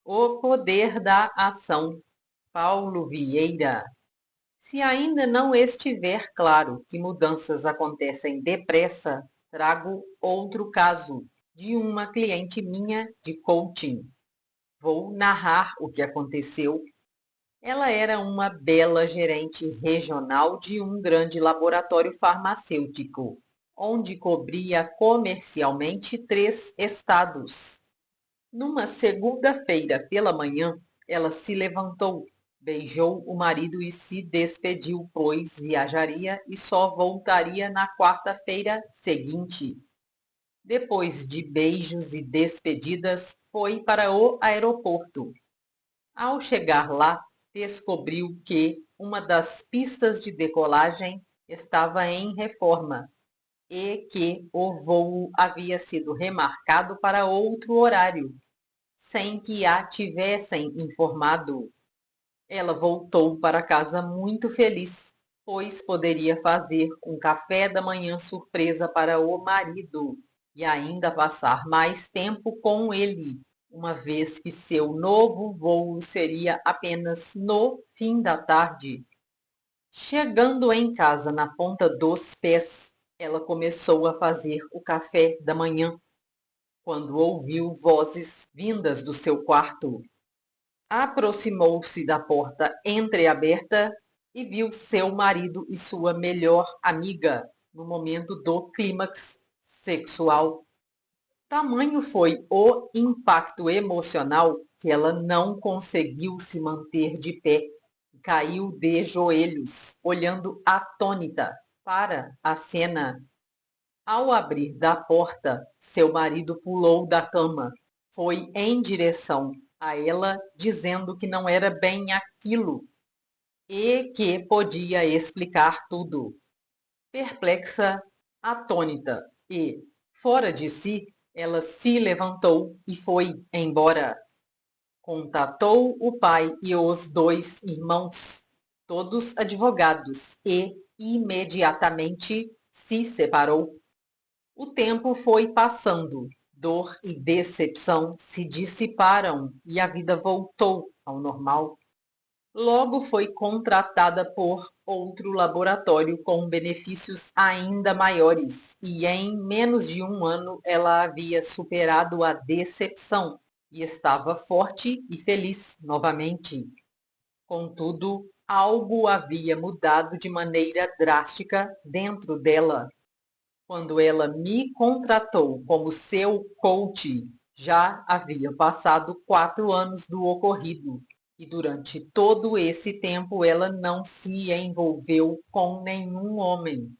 O poder da ação. Paulo Vieira. Se ainda não estiver claro que mudanças acontecem depressa, trago outro caso de uma cliente minha de coaching. Vou narrar o que aconteceu. Ela era uma bela gerente regional de um grande laboratório farmacêutico, onde cobria comercialmente 3 estados. Numa segunda-feira pela manhã, ela se levantou, beijou o marido e se despediu, pois viajaria e só voltaria na quarta-feira seguinte. Depois de beijos e despedidas, foi para o aeroporto. Ao chegar lá, descobriu que uma das pistas de decolagem estava em reforma e que o voo havia sido remarcado para outro horário, sem que a tivessem informado. Ela voltou para casa muito feliz, pois poderia fazer um café da manhã surpresa para o marido e ainda passar mais tempo com ele, uma vez que seu novo voo seria apenas no fim da tarde. Chegando em casa na ponta dos pés, ela começou a fazer o café da manhã, quando ouviu vozes vindas do seu quarto. Aproximou-se da porta entreaberta e viu seu marido e sua melhor amiga no momento do clímax sexual. Tamanho foi o impacto emocional que ela não conseguiu se manter de pé. Caiu de joelhos, olhando atônita para a cena. Ao abrir da porta, seu marido pulou da cama, foi em direção a ela, dizendo que não era bem aquilo e que podia explicar tudo. Perplexa, atônita e fora de si, ela se levantou e foi embora. Contatou o pai e os 2 irmãos, todos advogados, e imediatamente se separou. O tempo foi passando, dor e decepção se dissiparam e a vida voltou ao normal. Logo foi contratada por outro laboratório com benefícios ainda maiores, e em menos de um ano ela havia superado a decepção e estava forte e feliz novamente. Contudo, algo havia mudado de maneira drástica dentro dela. Quando ela me contratou como seu coach, já havia passado 4 anos do ocorrido, e durante todo esse tempo ela não se envolveu com nenhum homem.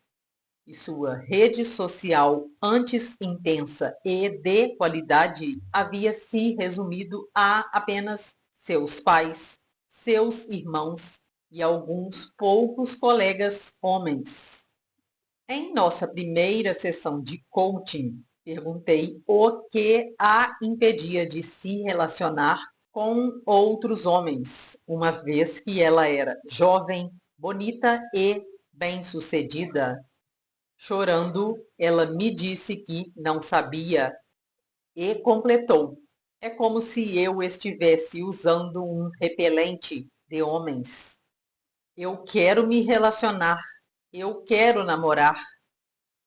E sua rede social, antes intensa e de qualidade, havia se resumido a apenas seus pais, seus irmãos e alguns poucos colegas homens. Em nossa primeira sessão de coaching, perguntei o que a impedia de se relacionar com outros homens, uma vez que ela era jovem, bonita e bem-sucedida. Chorando, ela me disse que não sabia e completou: é como se eu estivesse usando um repelente de homens. Eu quero me relacionar, eu quero namorar,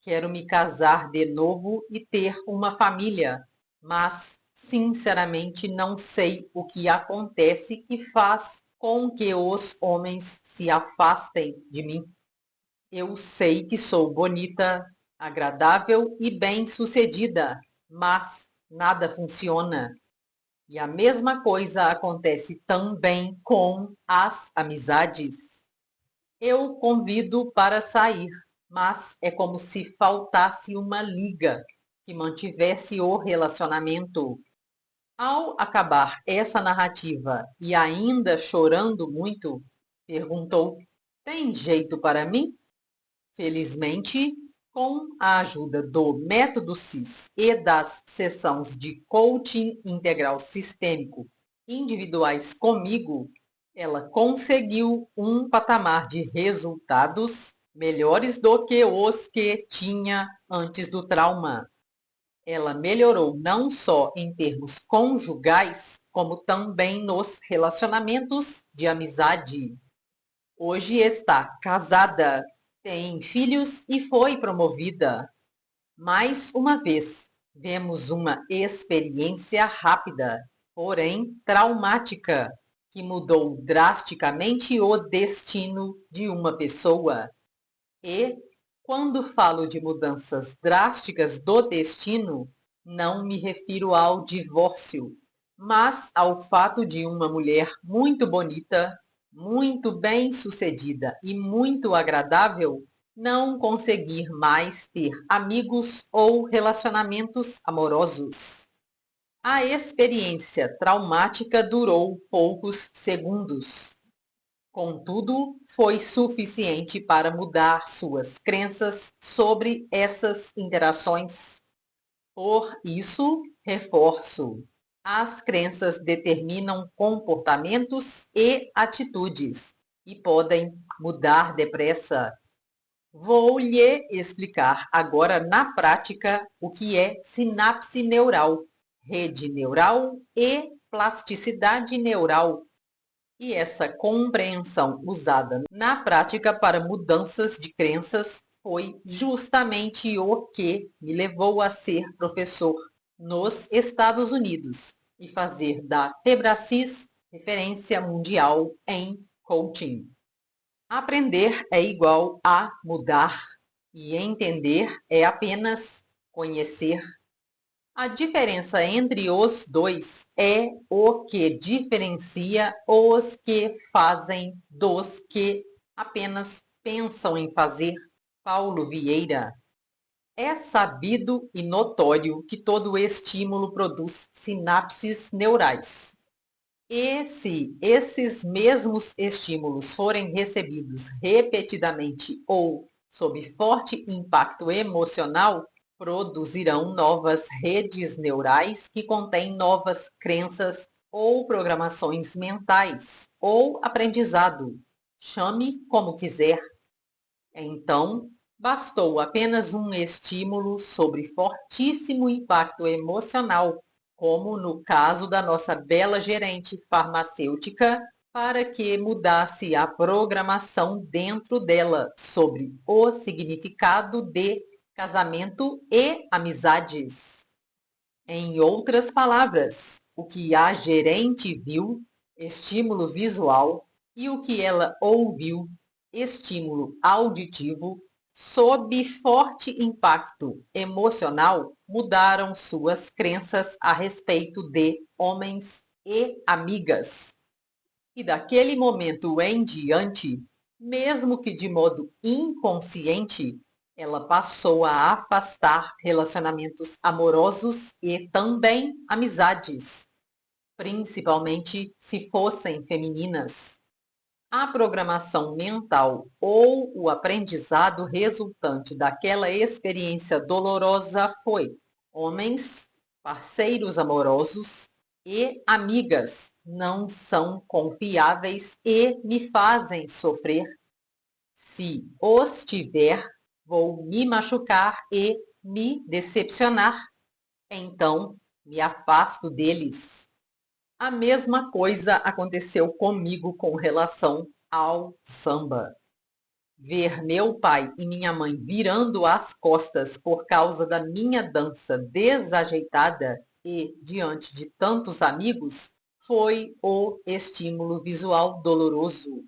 quero me casar de novo e ter uma família, mas sinceramente não sei o que acontece que faz com que os homens se afastem de mim. Eu sei que sou bonita, agradável e bem-sucedida, mas nada funciona. E a mesma coisa acontece também com as amizades. Eu convido para sair, mas é como se faltasse uma liga que mantivesse o relacionamento. Ao acabar essa narrativa e ainda chorando muito, perguntou: tem jeito para mim? Felizmente, com a ajuda do método CIS e das sessões de coaching integral sistêmico individuais comigo, ela conseguiu um patamar de resultados melhores do que os que tinha antes do trauma. Ela melhorou não só em termos conjugais, como também nos relacionamentos de amizade. Hoje está casada, tem filhos e foi promovida. Mais uma vez, vemos uma experiência rápida, porém traumática, que mudou drasticamente o destino de uma pessoa. E, quando falo de mudanças drásticas do destino, não me refiro ao divórcio, mas ao fato de uma mulher muito bonita, muito bem-sucedida e muito agradável não conseguir mais ter amigos ou relacionamentos amorosos. A experiência traumática durou poucos segundos. Contudo, foi suficiente para mudar suas crenças sobre essas interações. Por isso, reforço: as crenças determinam comportamentos e atitudes e podem mudar depressa. Vou lhe explicar agora na prática o que é sinapse neural, rede neural e plasticidade neural. E essa compreensão usada na prática para mudanças de crenças foi justamente o que me levou a ser professor nos Estados Unidos e fazer da Febracis referência mundial em coaching. Aprender é igual a mudar e entender é apenas conhecer. A diferença entre os dois é o que diferencia os que fazem dos que apenas pensam em fazer. Paulo Vieira. É sabido e notório que todo estímulo produz sinapses neurais. E se esses mesmos estímulos forem recebidos repetidamente ou sob forte impacto emocional, produzirão novas redes neurais que contêm novas crenças ou programações mentais ou aprendizado. Chame como quiser. Então, bastou apenas um estímulo sobre fortíssimo impacto emocional, como no caso da nossa bela gerente farmacêutica, para que mudasse a programação dentro dela sobre o significado de casamento e amizades. Em outras palavras, o que a gerente viu, estímulo visual, e o que ela ouviu, estímulo auditivo, sob forte impacto emocional, mudaram suas crenças a respeito de homens e amigas. E daquele momento em diante, mesmo que de modo inconsciente, ela passou a afastar relacionamentos amorosos e também amizades, principalmente se fossem femininas. A programação mental ou o aprendizado resultante daquela experiência dolorosa foi: homens, parceiros amorosos e amigas não são confiáveis e me fazem sofrer. Se os tiver, vou me machucar e me decepcionar. Então, me afasto deles. A mesma coisa aconteceu comigo com relação ao samba. Ver meu pai e minha mãe virando as costas por causa da minha dança desajeitada e diante de tantos amigos foi o estímulo visual doloroso.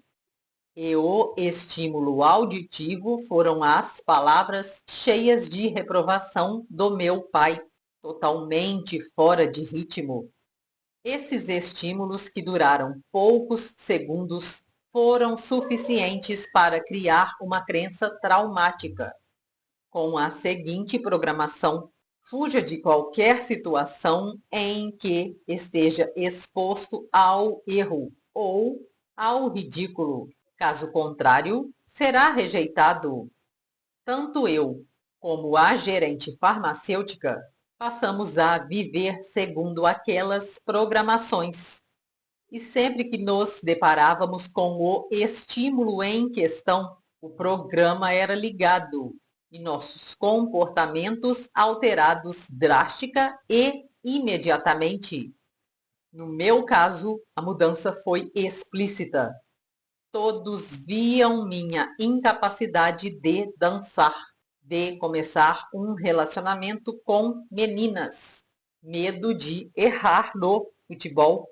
E o estímulo auditivo foram as palavras cheias de reprovação do meu pai, totalmente fora de ritmo. Esses estímulos, que duraram poucos segundos, foram suficientes para criar uma crença traumática. Com a seguinte programação: fuja de qualquer situação em que esteja exposto ao erro ou ao ridículo. Caso contrário, será rejeitado. Tanto eu como a gerente farmacêutica passamos a viver segundo aquelas programações. E sempre que nos deparávamos com o estímulo em questão, o programa era ligado. e nossos comportamentos alterados drástica e imediatamente. No meu caso, a mudança foi explícita. Todos viam minha incapacidade de dançar, de começar um relacionamento com meninas, medo de errar no futebol.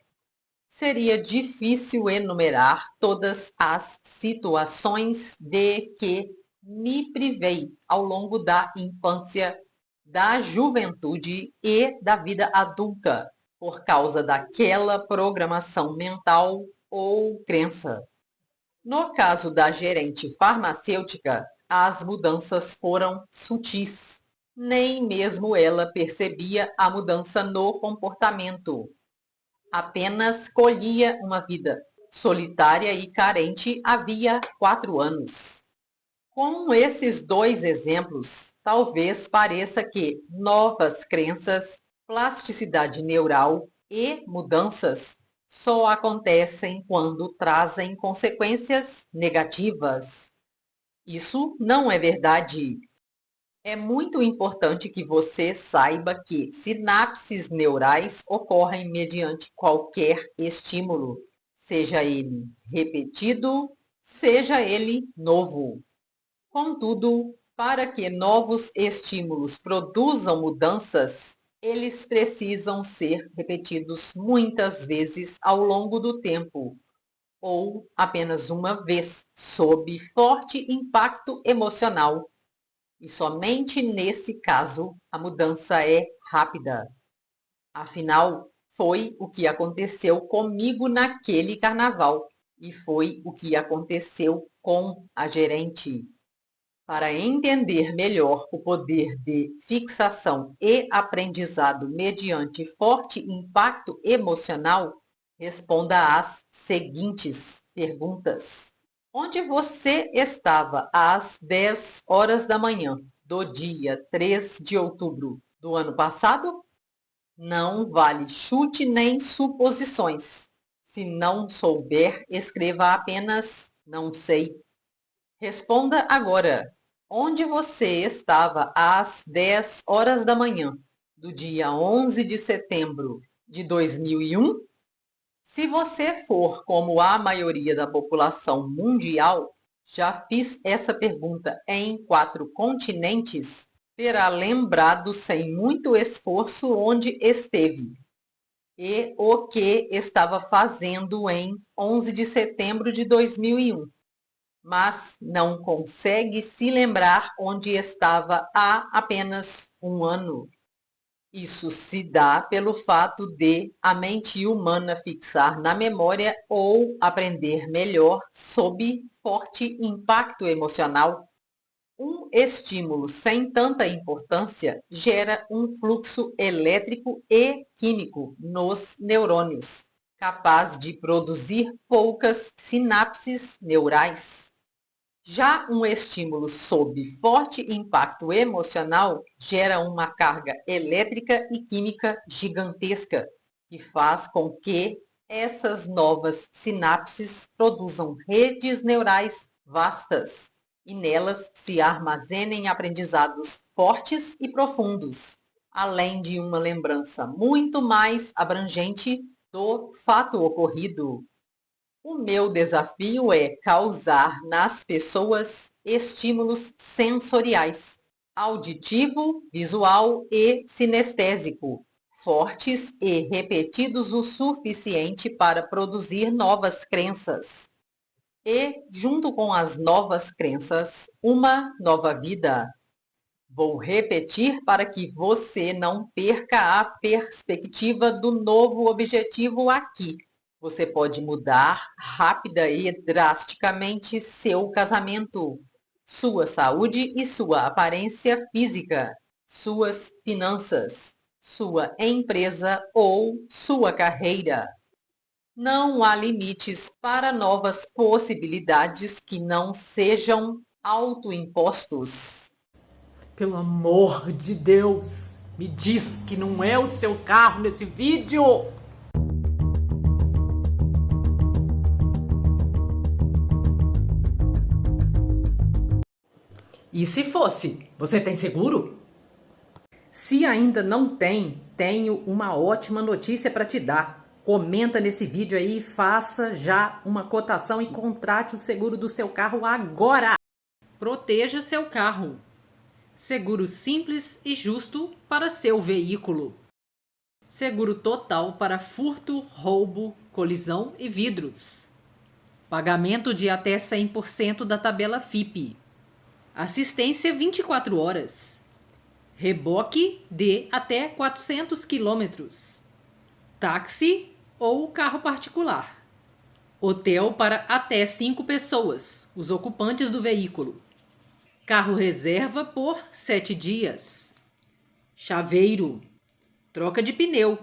Seria difícil enumerar todas as situações de que me privei ao longo da infância, da juventude e da vida adulta, por causa daquela programação mental ou crença. No caso da gerente farmacêutica, as mudanças foram sutis. Nem mesmo ela percebia a mudança no comportamento. Apenas colhia uma vida solitária e carente havia 4 anos. Com esses 2 exemplos, talvez pareça que novas crenças, plasticidade neural e mudanças só acontecem quando trazem consequências negativas. Isso não é verdade. É muito importante que você saiba que sinapses neurais ocorrem mediante qualquer estímulo, seja ele repetido, seja ele novo. Contudo, para que novos estímulos produzam mudanças, eles precisam ser repetidos muitas vezes ao longo do tempo, ou apenas uma vez, sob forte impacto emocional. E somente nesse caso a mudança é rápida. Afinal, foi o que aconteceu comigo naquele carnaval e foi o que aconteceu com a gerente. Para entender melhor o poder de fixação e aprendizado mediante forte impacto emocional, responda às seguintes perguntas. Onde você estava às 10 horas da manhã do dia 3 de outubro do ano passado? Não vale chute nem suposições. Se não souber, escreva apenas não sei. Responda agora. Onde você estava às 10 horas da manhã do dia 11 de setembro de 2001? Se você for como a maioria da população mundial, já fiz essa pergunta em 4 continentes, terá lembrado sem muito esforço onde esteve e o que estava fazendo em 11 de setembro de 2001. Mas não consegue se lembrar onde estava há apenas um ano. Isso se dá pelo fato de a mente humana fixar na memória ou aprender melhor sob forte impacto emocional. Um estímulo sem tanta importância gera um fluxo elétrico e químico nos neurônios, capaz de produzir poucas sinapses neurais. Já um estímulo sob forte impacto emocional gera uma carga elétrica e química gigantesca, que faz com que essas novas sinapses produzam redes neurais vastas e nelas se armazenem aprendizados fortes e profundos, além de uma lembrança muito mais abrangente do fato ocorrido. O meu desafio é causar nas pessoas estímulos sensoriais, auditivo, visual e sinestésico, fortes e repetidos o suficiente para produzir novas crenças. E, junto com as novas crenças, uma nova vida. Vou repetir para que você não perca a perspectiva do novo objetivo aqui. Você pode mudar rápida e drasticamente seu casamento, sua saúde e sua aparência física, suas finanças, sua empresa ou sua carreira. Não há limites para novas possibilidades que não sejam autoimpostos. Pelo amor de Deus, me diz que não é o seu carro nesse vídeo! E se fosse, você tem seguro? Se ainda não tem, tenho uma ótima notícia para te dar. Comenta nesse vídeo aí e faça já uma cotação e contrate o seguro do seu carro agora. Proteja seu carro. Seguro simples e justo para seu veículo. Seguro total para furto, roubo, colisão e vidros. Pagamento de até 100% da tabela FIPE. Assistência 24 horas. Reboque de até 400 km. Táxi ou carro particular. Hotel para até 5 pessoas, os ocupantes do veículo. Carro reserva por 7 dias. Chaveiro. Troca de pneu.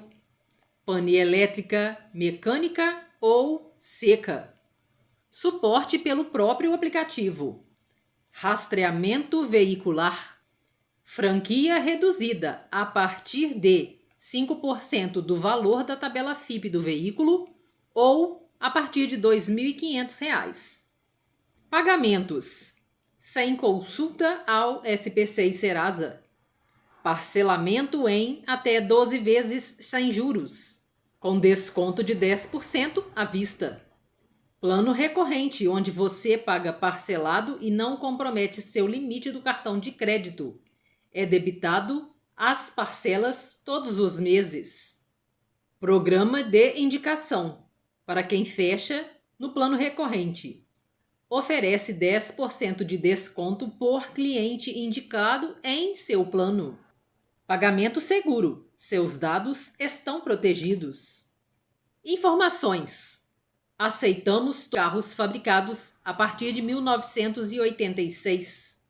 Pane elétrica, mecânica ou seca. Suporte pelo próprio aplicativo. Rastreamento veicular. Franquia reduzida a partir de 5% do valor da tabela FIPE do veículo ou a partir de R$ 2.500. Pagamentos. Sem consulta ao SPC e Serasa. Parcelamento em até 12 vezes sem juros, com desconto de 10% à vista. Plano recorrente, onde você paga parcelado e não compromete seu limite do cartão de crédito. É debitado as parcelas todos os meses. Programa de indicação, para quem fecha no plano recorrente. Oferece 10% de desconto por cliente indicado em seu plano. Pagamento seguro. Seus dados estão protegidos. Informações. Aceitamos carros fabricados a partir de 1986.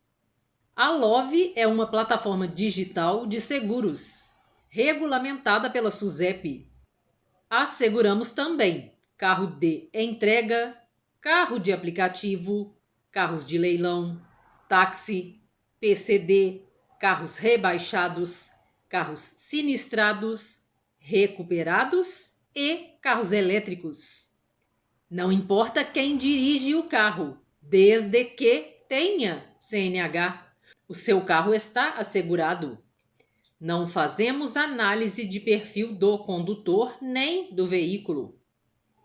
A Love é uma plataforma digital de seguros, regulamentada pela SUSEP. Asseguramos também carro de entrega, carro de aplicativo, carros de leilão, táxi, PCD, carros rebaixados, carros sinistrados, recuperados e carros elétricos. Não importa quem dirige o carro, desde que tenha CNH, o seu carro está assegurado. Não fazemos análise de perfil do condutor nem do veículo.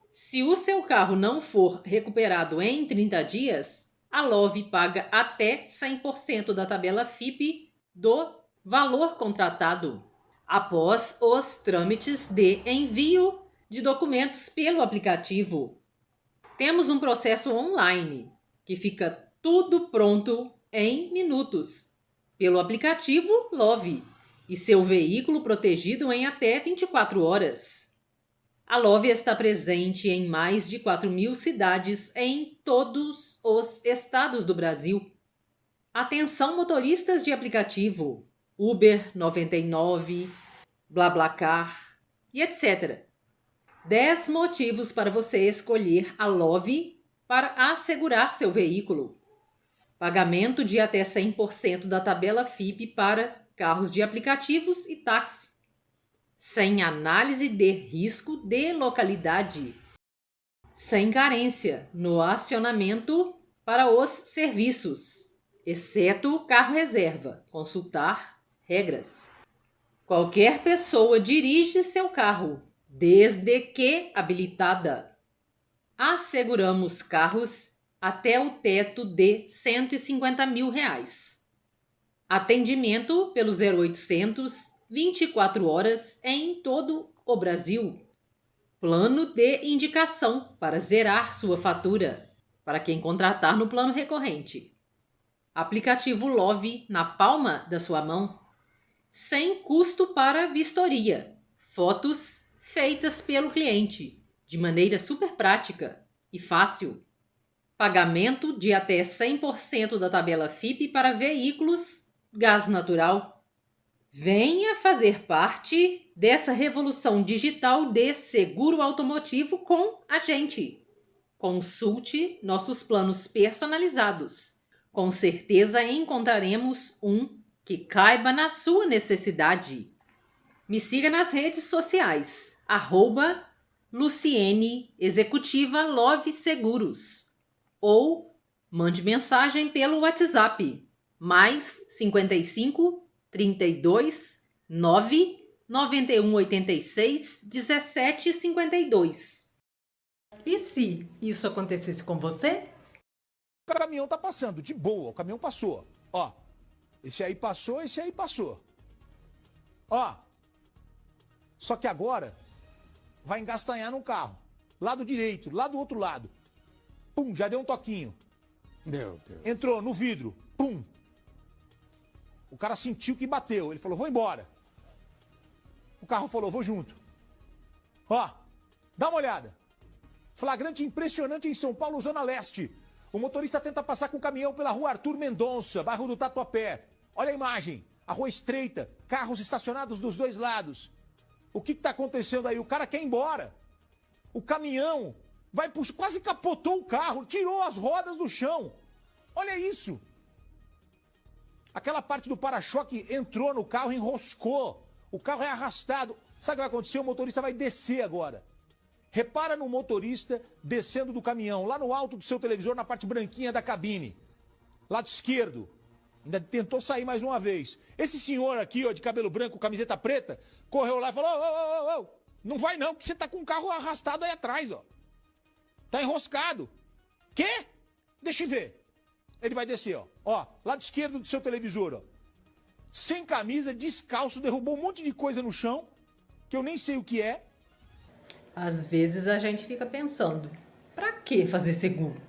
Se o seu carro não for recuperado em 30 dias, a Love paga até 100% da tabela FIPE do valor contratado, após os trâmites de envio de documentos pelo aplicativo. Temos um processo online, que fica tudo pronto em minutos, pelo aplicativo Love, e seu veículo protegido em até 24 horas. A Love está presente em mais de 4.000 cidades em todos os estados do Brasil. Atenção motoristas de aplicativo, Uber 99, BlaBlaCar e etc. 10 motivos para você escolher a Love para assegurar seu veículo. Pagamento de até 100% da tabela FIPE para carros de aplicativos e táxi. Sem análise de risco de localidade. Sem carência no acionamento para os serviços, exceto carro reserva. Consultar regras. Qualquer pessoa dirige seu carro, desde que habilitada. Asseguramos carros até o teto de R$ 150 mil. Atendimento pelo 0800 24 horas em todo o Brasil. Plano de indicação para zerar sua fatura, para quem contratar no plano recorrente. Aplicativo Love na palma da sua mão. Sem custo para vistoria. Fotos feitas pelo cliente, de maneira super prática e fácil. Pagamento de até 100% da tabela FIPE para veículos gás natural. Venha fazer parte dessa revolução digital de seguro automotivo com a gente. Consulte nossos planos personalizados. Com certeza encontraremos um que caiba na sua necessidade. Me siga nas redes sociais, @Luciene Executiva Love Seguros, ou mande mensagem pelo WhatsApp mais 55 32 9 91 86 17 52. E se isso acontecesse com você? O caminhão tá passando, de boa, o caminhão passou. Ó, esse aí passou, esse aí passou. Ó, só que agora vai engastanhar no carro. Lado direito, lá do outro lado. Pum, já deu um toquinho. Meu Deus. Entrou no vidro, pum. O cara sentiu que bateu, ele falou, vou embora. O carro falou, vou junto. Ó, dá uma olhada. Flagrante impressionante em São Paulo, Zona Leste. O motorista tenta passar com o caminhão pela rua Arthur Mendonça, bairro do Tatuapé. Olha a imagem, a rua estreita, carros estacionados dos dois lados. O que está acontecendo aí? O cara quer ir embora. O caminhão vai puxar, quase capotou o carro, tirou as rodas do chão. Olha isso. Aquela parte do para-choque entrou no carro, enroscou. O carro é arrastado. Sabe o que vai acontecer? O motorista vai descer agora. Repara no motorista descendo do caminhão, lá no alto do seu televisor, na parte branquinha da cabine. Lado esquerdo. Ainda tentou sair mais uma vez. Esse senhor aqui, ó, de cabelo branco, camiseta preta, correu lá e falou, ô, não vai não, porque você tá com o carro arrastado aí atrás, ó. Tá enroscado. Quê? Deixa eu ver. Ele vai descer, ó. Ó, lado esquerdo do seu televisor, ó. Sem camisa, descalço, derrubou um monte de coisa no chão, que eu nem sei o que é. Às vezes a gente fica pensando, pra que fazer seguro?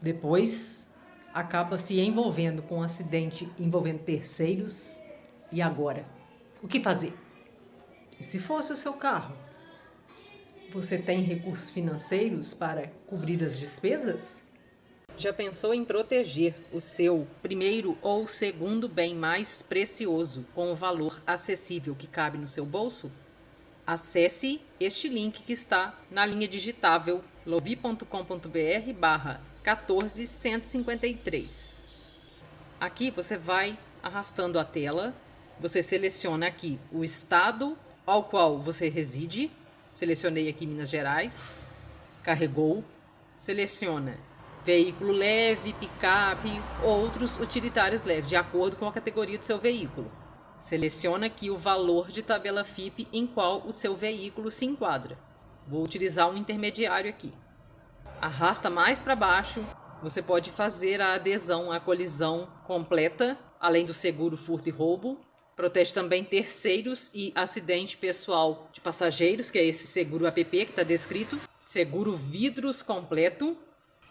Depois acaba se envolvendo com um acidente envolvendo terceiros. E agora? O que fazer? E se fosse o seu carro? Você tem recursos financeiros para cobrir as despesas? Já pensou em proteger o seu primeiro ou segundo bem mais precioso com o valor acessível que cabe no seu bolso? Acesse este link que está na linha digitável lovi.com.br/14153. Aqui você vai arrastando a tela, você seleciona aqui o estado ao qual você reside, selecionei aqui Minas Gerais, carregou, seleciona veículo leve, picape, outros utilitários leves, de acordo com a categoria do seu veículo. Seleciona aqui o valor de tabela FIPE em qual o seu veículo se enquadra. Vou utilizar um intermediário aqui. Arrasta mais para baixo. Você pode fazer a adesão à colisão completa, além do seguro furto e roubo. Protege também terceiros e acidente pessoal de passageiros, que é esse seguro APP que está descrito. Seguro vidros completo.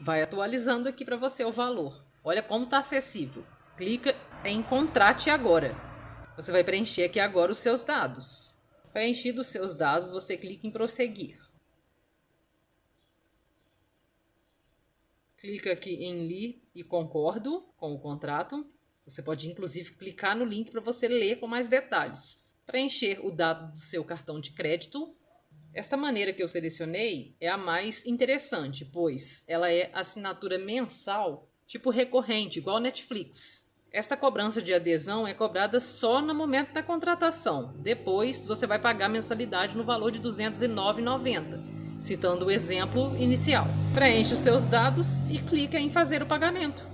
Vai atualizando aqui para você o valor. Olha como está acessível. Clica em Contrate agora. Você vai preencher aqui agora os seus dados. Preenchidos os seus dados, você clica em prosseguir. Clica aqui em li e concordo com o contrato. Você pode inclusive clicar no link para você ler com mais detalhes. Preencher o dado do seu cartão de crédito. Esta maneira que eu selecionei é a mais interessante, pois ela é assinatura mensal, tipo recorrente, igual Netflix. Esta cobrança de adesão é cobrada só no momento da contratação. Depois, você vai pagar a mensalidade no valor de R$ 209,90, citando o exemplo inicial. Preencha os seus dados e clica em fazer o pagamento.